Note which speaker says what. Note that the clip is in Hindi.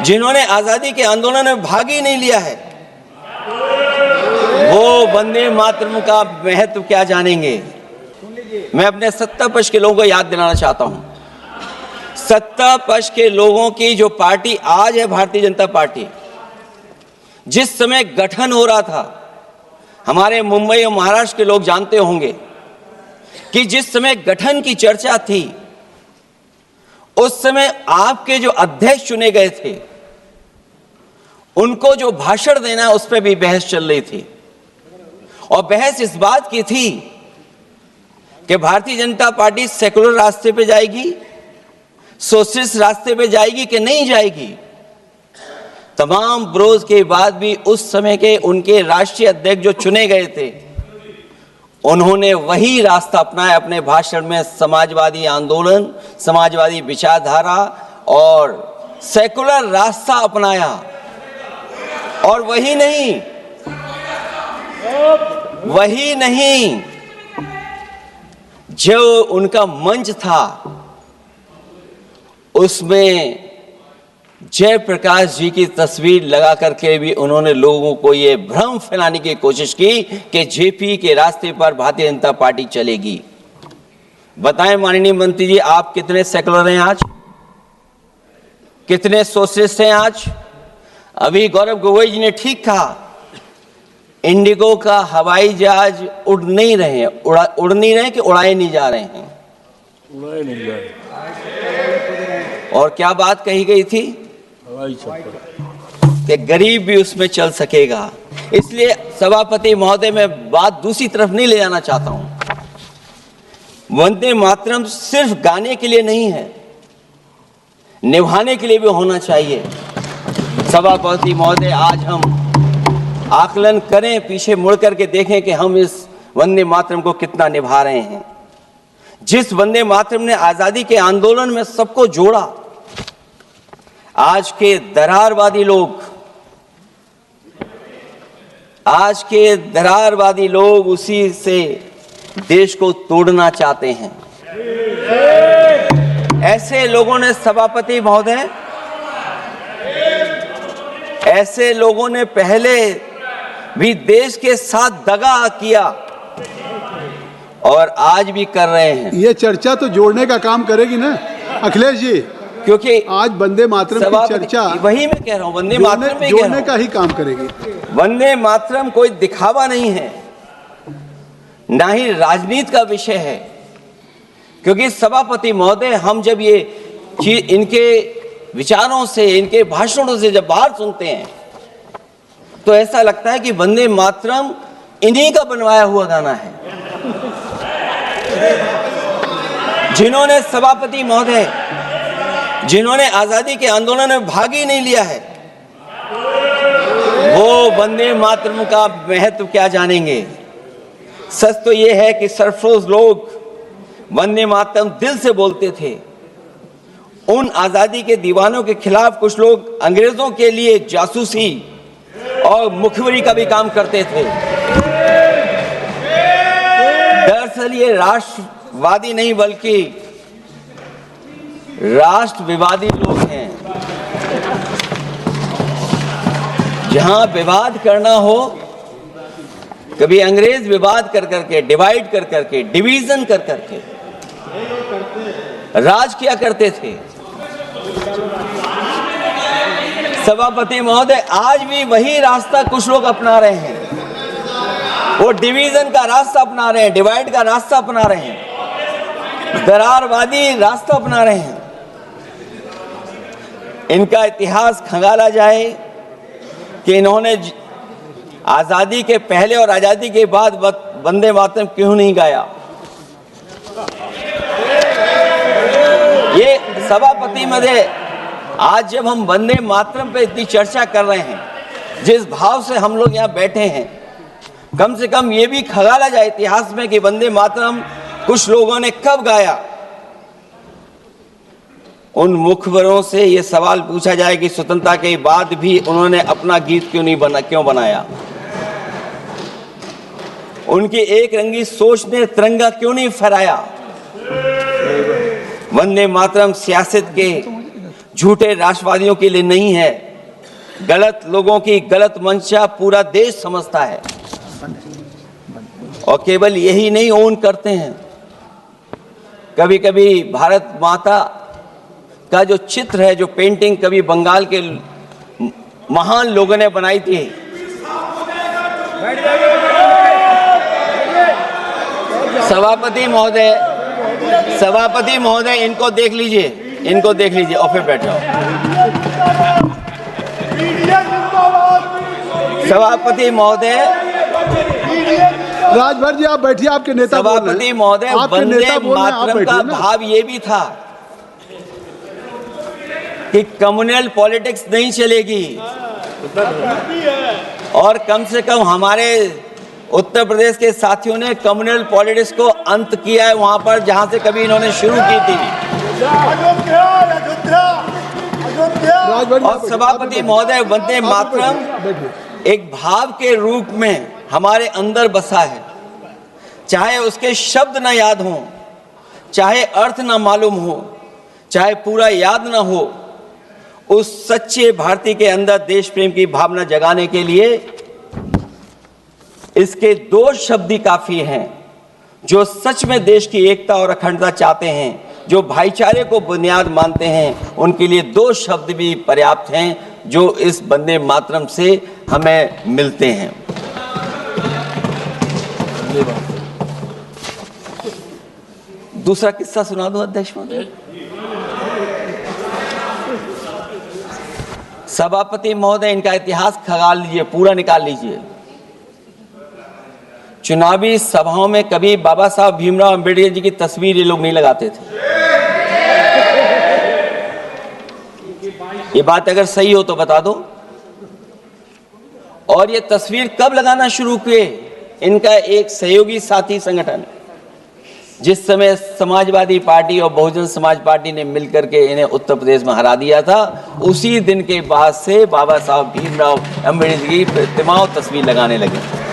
Speaker 1: जिन्होंने आजादी के आंदोलन में भाग ही नहीं लिया है, वो वंदे मातरम का महत्व क्या जानेंगे। मैं अपने सत्ता पक्ष के लोगों को याद दिलाना चाहता हूं, सत्ता पक्ष के लोगों की जो पार्टी आज है भारतीय जनता पार्टी, जिस समय गठन हो रहा था, हमारे मुंबई और महाराष्ट्र के लोग जानते होंगे कि जिस समय गठन की चर्चा थी, उस समय आपके जो अध्यक्ष चुने गए थे, उनको जो भाषण देना है उस पर भी बहस चल रही थी। और बहस इस बात की थी कि भारतीय जनता पार्टी सेकुलर रास्ते पे जाएगी, सोशलिस्ट रास्ते पे जाएगी कि नहीं जाएगी। तमाम विरोध के बाद भी उस समय के उनके राष्ट्रीय अध्यक्ष जो चुने गए थे, उन्होंने वही रास्ता अपनाया अपने भाषण में, समाजवादी आंदोलन, समाजवादी विचारधारा और सेकुलर रास्ता अपनाया। और वही नहीं, जो उनका मंच था उसमें जयप्रकाश जी की तस्वीर लगा करके भी उन्होंने लोगों को ये भ्रम फैलाने की कोशिश की कि जेपी के रास्ते पर भारतीय जनता पार्टी चलेगी। बताएं माननीय मंत्री जी, आप कितने सेकुलर हैं आज, कितने सोशलिस्ट हैं आज। अभी गौरव गोगोई जी ने ठीक कहा, इंडिगो का हवाई जहाज उड़ नहीं रहे हैं, उड़ नहीं रहे कि उड़ाए नहीं जा रहे हैं,
Speaker 2: उड़ाए नहीं जा रहे।
Speaker 1: और क्या बात कही गई थी कि गरीब भी उसमें चल सकेगा। इसलिए सभापति महोदय, मैं बात दूसरी तरफ नहीं ले जाना चाहता हूं। वंदे मातरम सिर्फ गाने के लिए नहीं है, निभाने के लिए भी होना चाहिए। सभापति महोदय, आज हम आकलन करें, पीछे मुड़ करके देखें कि हम इस वंदे मातरम को कितना निभा रहे हैं। जिस वंदे मातरम ने आजादी के आंदोलन में सबको जोड़ा, आज के दरारवादी लोग उसी से देश को तोड़ना चाहते हैं। ऐसे लोगों ने, सभापति महोदय, ऐसे लोगों ने पहले भी देश के साथ दगा किया और आज भी कर रहे हैं।
Speaker 3: ये चर्चा तो जोड़ने का काम करेगी ना अखिलेश जी,
Speaker 1: क्योंकि
Speaker 3: आज वंदे मातरम की चर्चा,
Speaker 1: वही मैं कह रहा हूं, वंदे मातरम में
Speaker 3: जोड़ने का ही काम करेगी।
Speaker 1: वंदे मातरम कोई दिखावा नहीं है, ना ही राजनीति का विषय है। क्योंकि सभापति महोदय, हम जब ये चीज इनके विचारों से, इनके भाषणों से जब बाहर सुनते हैं, तो ऐसा लगता है कि वंदे मातरम इन्हीं का बनवाया हुआ गाना है। जिन्होंने, सभापति महोदय, जिन्होंने आजादी के आंदोलन में भाग ही नहीं लिया है, वो वंदे मातरम का महत्व क्या जानेंगे। सच तो ये है कि सरफरोश लोग वंदे मातरम दिल से बोलते थे। उन आजादी के दीवानों के खिलाफ कुछ लोग अंग्रेजों के लिए जासूसी और मुखबिरी का भी काम करते थे। दरअसल ये राष्ट्रवादी नहीं बल्कि राष्ट्र विवादी लोग हैं। जहां विवाद करना हो, कभी अंग्रेज विवाद कर करके, डिवाइड कर करके, डिवीजन कर करके राज किया करते थे। सभापति महोदय, आज भी वही रास्ता कुछ लोग अपना रहे हैं। वो डिवीजन का रास्ता अपना रहे हैं, डिवाइड का रास्ता अपना रहे हैं, दरारवादी रास्ता अपना रहे हैं। इनका इतिहास खंगाला जाए कि इन्होंने आजादी के पहले और आजादी के बाद वंदे मातरम क्यों नहीं गाया। ये सभापति महोदय, आज जब हम वंदे मातरम पे इतनी चर्चा कर रहे हैं, जिस भाव से हम लोग यहाँ बैठे हैं, कम से कम ये भी खंगाला जाए इतिहास में कि वंदे मातरम कुछ लोगों ने कब गाया। उन मुखबरों से ये सवाल पूछा जाए कि स्वतंत्रता के बाद भी उन्होंने अपना गीत क्यों बनाया। उनकी एक रंगी सोच ने तिरंगा क्यों नहीं फहराया। वंदे मातरम सियासत के झूठे राष्ट्रवादियों के लिए नहीं है। गलत लोगों की गलत मंशा पूरा देश समझता है और केवल यही नहीं ओन करते हैं। कभी कभी भारत माता का जो चित्र है, जो पेंटिंग कभी बंगाल के महान लोगों ने बनाई थी, सभापति महोदय इनको देख लीजिए और फिर बैठ जाओ। सभापति महोदय,
Speaker 3: राजभर जी आप बैठिए, आपके नेता बोल रहे हैं।
Speaker 1: सभापति महोदय,
Speaker 3: आपके
Speaker 1: वंदे
Speaker 3: नेता बोल रहे हैं, आप
Speaker 1: मातरम का
Speaker 3: बैठिए ना।
Speaker 1: भाव ये भी था कि कम्युनल पॉलिटिक्स नहीं चलेगी और कम से कम हमारे उत्तर प्रदेश के साथियों ने कम्युनल पॉलिटिक्स को अंत किया है वहां पर जहां से कभी इन्होंने शुरू की थी।
Speaker 3: राजभर जी,
Speaker 1: और सभापति महोदय, वंदे मातरम
Speaker 3: बैठिए।
Speaker 1: एक भाव के रूप में हमारे अंदर बसा है। चाहे उसके शब्द न याद हों, चाहे अर्थ न मालूम हो, चाहे पूरा याद न हो, उस सच्चे भारतीय के अंदर देश प्रेम की भावना जगाने के लिए इसके दो शब्द ही काफी हैं। जो सच में देश की एकता और अखंडता चाहते हैं, जो भाईचारे को बुनियाद मानते हैं, उनके लिए दो शब्द भी पर्याप्त हैं जो इस वंदे मातरम से हमें मिलते हैं। दूसरा किस्सा सुना दूं अध्यक्ष महोदय? सभापति महोदय, इनका इतिहास खंगाल लीजिए, पूरा निकाल लीजिए। चुनावी सभाओं में कभी बाबा साहब भीमराव अंबेडकर जी की तस्वीर ये लोग नहीं लगाते थे। ये बात अगर सही हो तो बता दो। और ये तस्वीर कब लगाना शुरू किए? इनका एक सहयोगी साथी संगठन, जिस समय समाजवादी पार्टी और बहुजन समाज पार्टी ने मिलकर के इन्हें उत्तर प्रदेश में हरा दिया था, उसी दिन के बाद से बाबा साहब भीमराव अंबेडकर की प्रतिमा और तस्वीर लगाने लगे।